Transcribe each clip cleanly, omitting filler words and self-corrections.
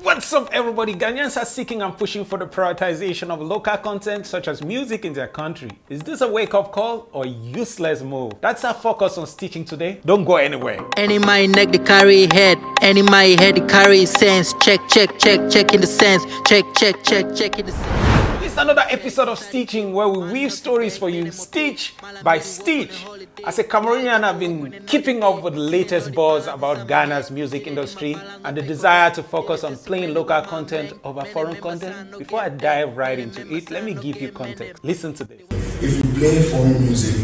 What's up, everybody? Ghanaians are seeking and pushing for the prioritization of local content such as music in their country. Is this a wake-up call or useless move? That's our focus on Stitching today. Don't go anywhere. Any my neck the carry head, any my head the carry sense. Check in the sense. Check in the sense. This is another episode of Stitching where we weave stories for you, stitch by stitch. As a Cameroonian, I've been keeping up with the latest buzz about Ghana's music industry and the desire to focus on playing local content over foreign content. Before I dive right into it, let me give you context. Listen to this. If you play foreign music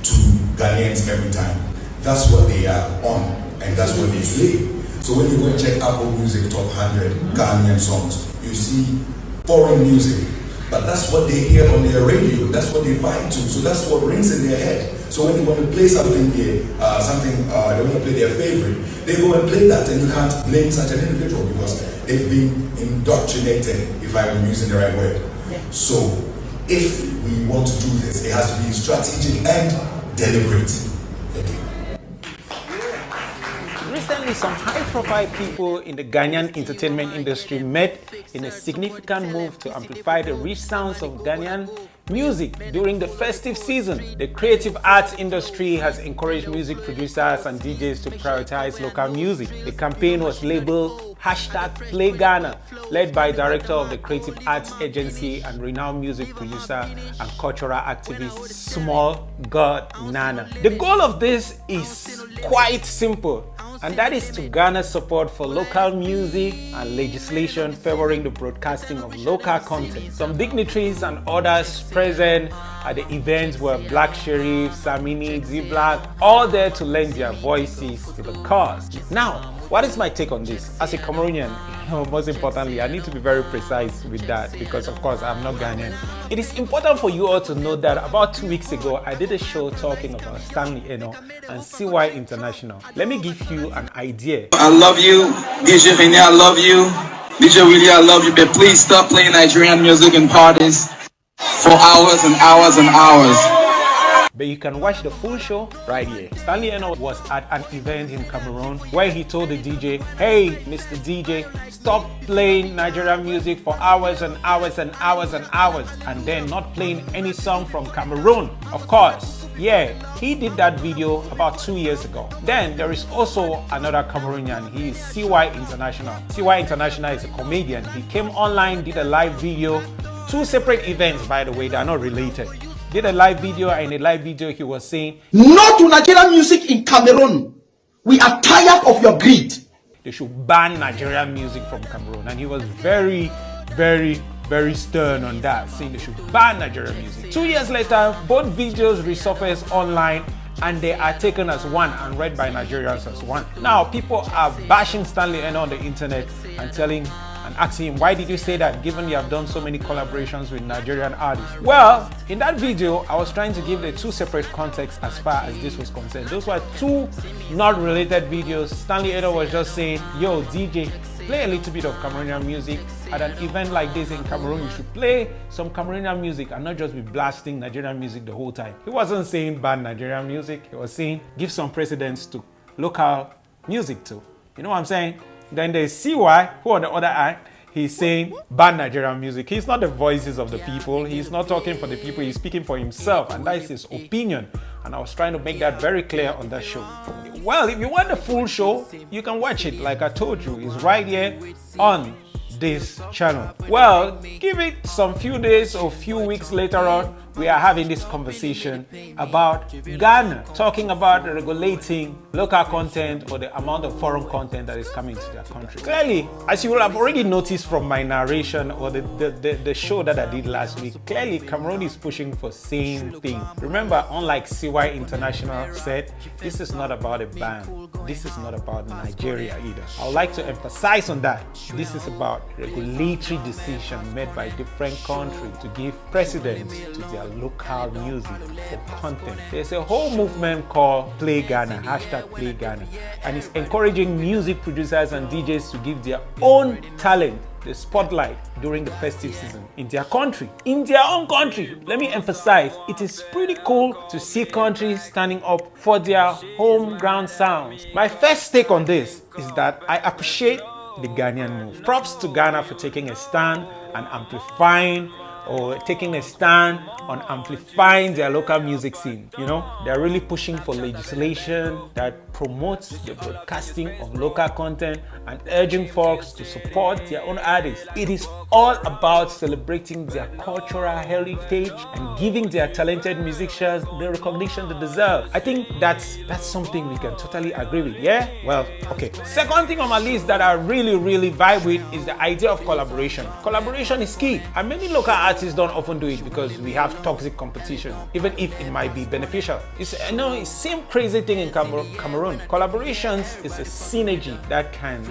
to Ghanaians every time, that's what they are on and that's what they play. So when you go and check Apple Music Top 100 Ghanaian songs, you see foreign music. But that's what they hear on their radio. That's what they vibe to. So that's what rings in their head. So when they want to play something here, they want to play their favorite, they go and play that, and you can't blame such an individual because they've been indoctrinated, if I'm using the right word. Yeah. So if we want to do this, it has to be strategic and deliberate. Thank you. Recently, some high-profile people in the Ghanaian entertainment industry met in a significant move to amplify the rich sounds of Ghanaian music during the festive season. The creative arts industry has encouraged music producers and DJs to prioritize local music. The campaign was labeled #PlayGhana, led by director of the creative arts agency and renowned music producer and cultural activist Small God Nana. The goal of this is quite simple, and that is to garner support for local music and legislation favoring the broadcasting of local content. Some dignitaries and others present at the events were Black Sheriff, Samini, Z-Black, all there to lend their voices to the cause. Now, what is my take on this? As a Cameroonian, most importantly, I need to be very precise with that because, of course, I'm not Ghanaian. It is important for you all to know that about 2 weeks ago, I did a show talking about Stanley Eno and CY International. Let me give you an idea. I love you, DJ René, I love you, DJ Willie, I love you, but please stop playing Nigerian music in parties for hours and hours and hours. But you can watch the full show right here. Stanley Eno was at an event in Cameroon where he told the DJ, "Hey, Mr. DJ, stop playing Nigerian music for hours and hours and hours and hours, and then not playing any song from Cameroon." Of course, yeah, he did that video about 2 years ago. Then there is also another Cameroonian. He is CY International. CY International is a comedian. He came online, did a live video. Two separate events, by the way, they are not related. Did a live video, and in a live video he was saying, "No to Nigerian music in Cameroon. We are tired of your greed." They should ban Nigerian music from Cameroon. And he was very stern on that, saying they should ban Nigerian music. 2 years later, both videos resurfaced online and they are taken as one and read by Nigerians as one. Now, people are bashing Stanley Eno on the internet and asking him, why did you say that given you have done so many collaborations with Nigerian artists? Well, in that video, I was trying to give the two separate contexts as far as this was concerned. Those were two not related videos. Stanley Eno was just saying, "Yo, DJ, play a little bit of Cameroonian music. At an event like this in Cameroon, you should play some Cameroonian music and not just be blasting Nigerian music the whole time." He wasn't saying ban Nigerian music. He was saying give some precedence to local music too. You know what I'm saying? Then there's CY, who on the other hand, he's saying ban Nigerian music. He's not the voices of the people. He's not talking for the people. He's speaking for himself, and that is his opinion. And I was trying to make that very clear on that show. Well, if you want the full show, you can watch it. Like I told you, it's right here on this channel. Well, give it some few days or few weeks later on, we are having this conversation about Ghana, talking about regulating local content or the amount of foreign content that is coming to their country. Clearly, as you will have already noticed from my narration or the show that I did last week, clearly Cameroon is pushing for same thing. Remember, unlike CY International said, this is not about a ban. This is not about Nigeria either. I would like to emphasize on that. This is about regulatory decision made by different countries to give precedence to their local music or content. There's a whole movement called PlayGhana, #PlayGhana, and it's encouraging music producers and DJs to give their own talent the spotlight during the festive season in their country, in their own country. Let me emphasize, it is pretty cool to see countries standing up for their home ground sounds. My first take on this is that I appreciate the Ghanaian move. Props to Ghana for taking a stand and amplifying or taking a stand on amplifying their local music scene. You know, they're really pushing for legislation that promotes the broadcasting of local content and urging folks to support their own artists. It is all about celebrating their cultural heritage and giving their talented musicians the recognition they deserve. I think that's something we can totally agree with, yeah? Well, okay. Second thing on my list that I really vibe with is the idea of collaboration. Collaboration is key, and many local artists don't often do it because we have toxic competition, even if it might be beneficial. It's the same crazy thing in Cameroon. Collaborations is a synergy that can,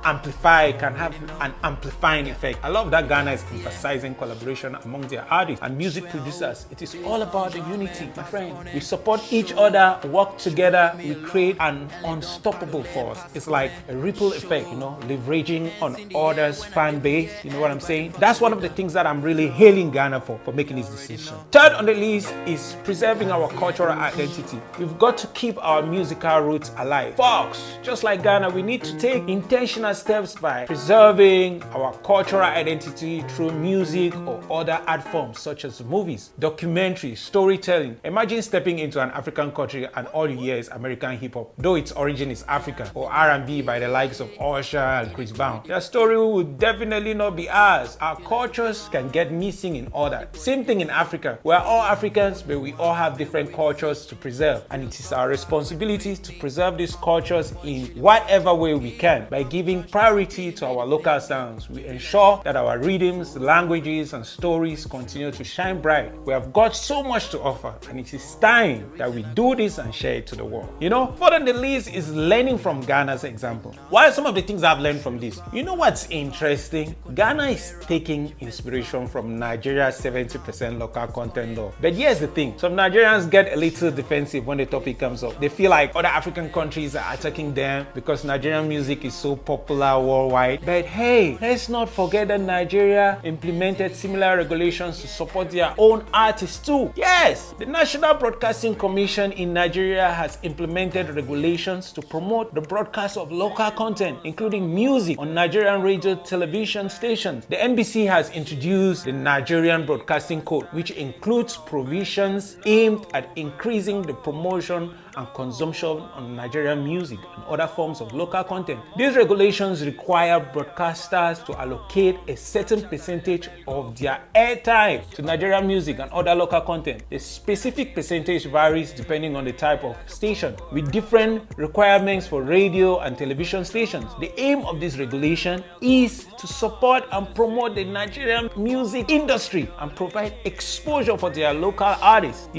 amplify, can have an amplifying effect. I love that Ghana is emphasizing collaboration among their artists and music producers. It is all about the unity, my friend. We support each other, work together, we create an unstoppable force. It's like a ripple effect, leveraging on others' fan base. You know what I'm saying? That's one of the things that I'm really hailing Ghana for making this decision. Third on the list is preserving our cultural identity. We've got to keep our musical roots alive. Folks, just like Ghana, we need to take intentional steps by preserving our cultural identity through music or other art forms such as movies, documentaries, storytelling. Imagine stepping into an African country and all you hear is American hip-hop, though its origin is African, or R&B by the likes of Usher and Chris Brown. Their story would definitely not be ours. Our cultures can get missing in all that. Same thing in Africa. We're all Africans, but we all have different cultures to preserve, and it is our responsibility to preserve these cultures in whatever way we can. By giving priority to our local sounds, we ensure that our rhythms, languages, and stories continue to shine bright. We have got so much to offer, and it is time that we do this and share it to the world. Further on the list is learning from Ghana's example. What are some of the things I've learned from this? You know what's interesting? Ghana is taking inspiration from Nigeria's 70% local content law. But here's the thing, some Nigerians get a little defensive when the topic comes up. They feel like other African countries are attacking them because Nigerian music is so popular worldwide. But hey, let's not forget that Nigeria implemented similar regulations to support their own artists too. Yes, the National Broadcasting Commission in Nigeria has implemented regulations to promote the broadcast of local content, including music, on Nigerian radio television stations. The NBC has introduced the Nigerian Broadcasting Code, which includes provisions aimed at increasing the promotion and consumption of Nigerian music and other forms of local content. These regulations require broadcasters to allocate a certain percentage of their airtime to Nigerian music and other local content. The specific percentage varies depending on the type of station, with different requirements for radio and television stations. The aim of this regulation is to support and promote the Nigerian music industry and provide exposure for their local artists,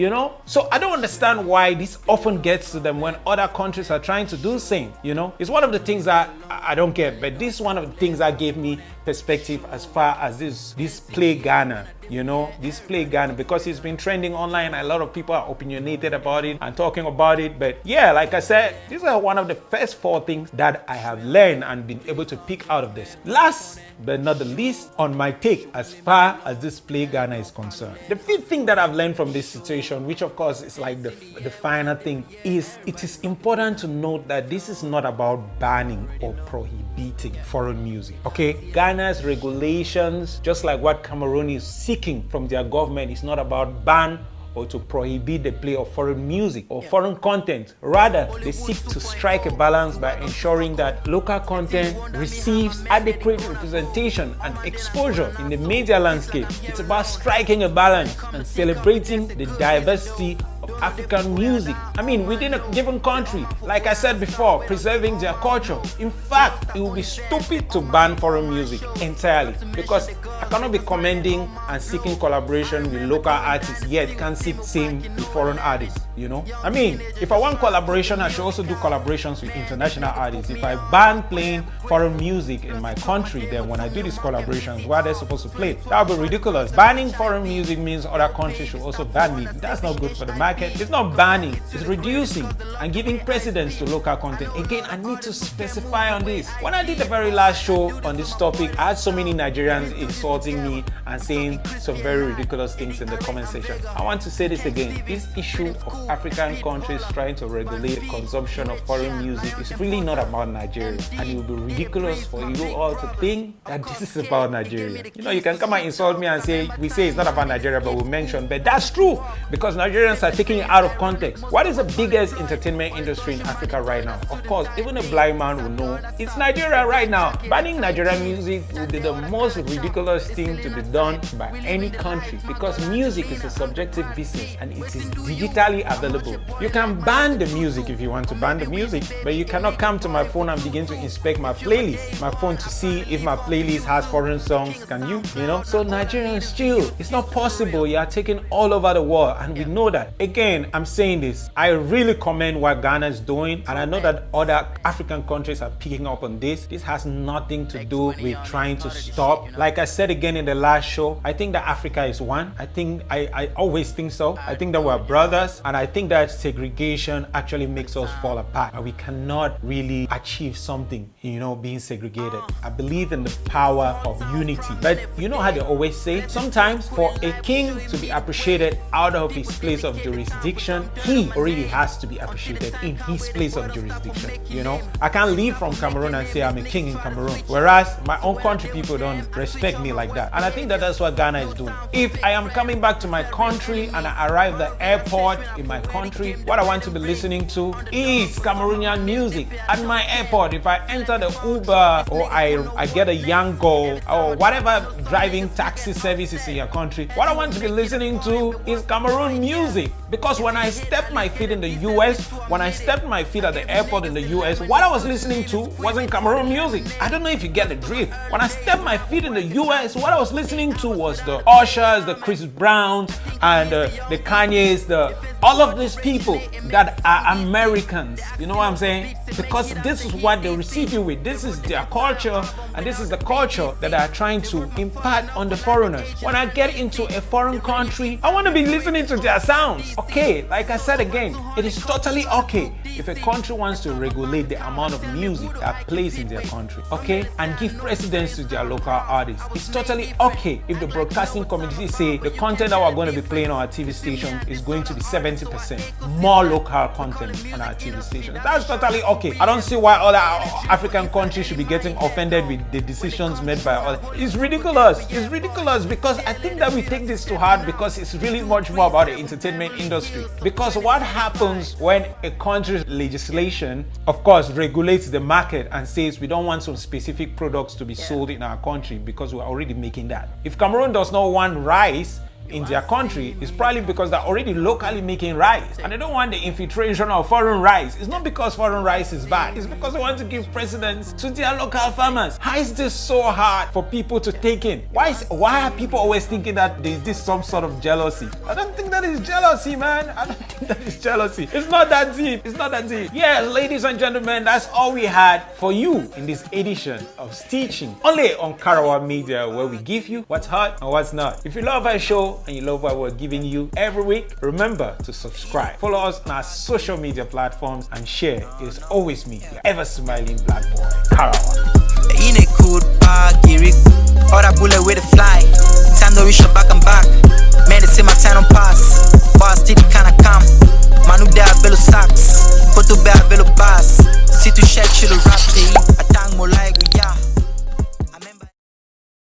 So I don't understand why this often gets to them when other countries are trying to do the same, It's one of the things that I don't get, but this is one of the things that gave me perspective as far as this PlayGhana, this PlayGhana, because it's been trending online. A lot of people are opinionated about it and talking about it. But yeah, like I said, these are one of the first 4 things that I have learned and been able to pick out of this. Last but not the least on my take as far as this PlayGhana is concerned, the 5th thing that I've learned from this situation, which of course is like the final thing, is it is important to note that this is not about banning or prohibiting foreign music. Okay, Ghana's regulations, just like what Cameroon is seeking from their government, is not about ban or to prohibit the play of foreign music or foreign content. Rather, they seek to strike a balance by ensuring that local content receives adequate representation and exposure in the media landscape. It's about striking a balance and celebrating the diversity of African music. Within a given country, like I said before, preserving their culture. In fact, it would be stupid to ban foreign music entirely, because I cannot be commending and seeking collaboration with local artists yet can't seek same with foreign artists, If I want collaboration, I should also do collaborations with international artists. If I ban playing foreign music in my country, then when I do these collaborations, where are they supposed to play? That would be ridiculous. Banning foreign music means other countries should also ban me. That's not good for the market. It's not banning, it's reducing and giving precedence to local content. Again, I need to specify on this. When I did the very last show on this topic, I had so many Nigerians insulting me and saying some very ridiculous things in the comment section. I want to say this again. This issue of African countries trying to regulate the consumption of foreign music is really not about Nigeria, and it will be ridiculous for you all to think that this is about Nigeria. You know, you can come and insult me and say we say it's not about Nigeria, but we mention, but that's true because Nigerians are taking it out of context. What is the biggest entertainment industry in Africa right now? Of course, even a blind man will know it's Nigeria right now. Banning Nigerian music will be the most ridiculous thing to be done by any country because music is a subjective business and it is digitally available. You can ban the music if you want to ban the music, but you cannot come to my phone and begin to inspect my playlist, my phone to see if my playlist has foreign songs. Can you? You know? So Nigerians chill. It's not possible. You are taking all over the world and we know that. Again, I'm saying this. I really commend what Ghana is doing and I know that other African countries are picking up on this. This has nothing to do with trying to stop. Like I said again in the last show, I think that Africa is one. I always think so. I think that we're brothers and I think that segregation actually makes us fall apart. And we cannot really achieve something, you know, being segregated. I believe in the power of unity. But you know how they always say, sometimes for a king to be appreciated out of his place of jurisdiction, he already has to be appreciated in his place of jurisdiction. You know, I can't leave from Cameroon and say I'm a king in Cameroon, whereas my own country people don't respect me like that. And I think that that's what Ghana is doing. If I am coming back to my country and I arrive at the airport in my country, what I want to be listening to is Cameroonian music. At my airport, if I enter the Uber or I get a Yango or whatever driving taxi services in your country, what I want to be listening to is Cameroon music. Because when I stepped my feet in the US, when I stepped my feet at the airport in the US, what I was listening to wasn't Cameroon music. I don't know if you get the drift. When I stepped my feet in the US, what I was listening to was the Ushers, the Chris Browns, and the Kanyes, all of these people that are Americans. You know what I'm saying? Because this is what they receive you with. This is their culture, and this is the culture that they are trying to impart on the foreigners. When I get into a foreign country, I want to be listening to their sounds. Okay, like I said again, it is totally okay if a country wants to regulate the amount of music that plays in their country, okay, and give precedence to their local artists. It's totally okay if the broadcasting community say the content that we're going to be playing on our TV station is going to be 70% more local content on our TV station. That's totally okay. I don't see why other African countries should be getting offended with the decisions made by others. It's ridiculous. It's ridiculous because I think that we take this too hard because it's really much more about the entertainment industry. Because what happens when a country's legislation, of course, regulates the market and says we don't want some specific products to be sold in our country because we're already making that. If Cameroon does not want rice in their country, it's probably because they're already locally making rice and they don't want the infiltration of foreign rice. It's not because foreign rice is bad, it's because they want to give precedence to their local farmers. How is this so hard for people to take in? Why are people always thinking that there's this some sort of jealousy? I don't think that is jealousy, man. I don't think that is jealousy. It's not that deep. It's not that deep. Yeah, ladies and gentlemen, that's all we had for you in this edition of Stitching, only on Karawa Media, where we give you what's hot and what's not. If you love our show and you love what we're giving you every week, remember to subscribe, follow us on our social media platforms, and share. It is always me, your ever smiling black boy, Karawa. In a good bag, or a bullet with a fly. Time to reach back and back.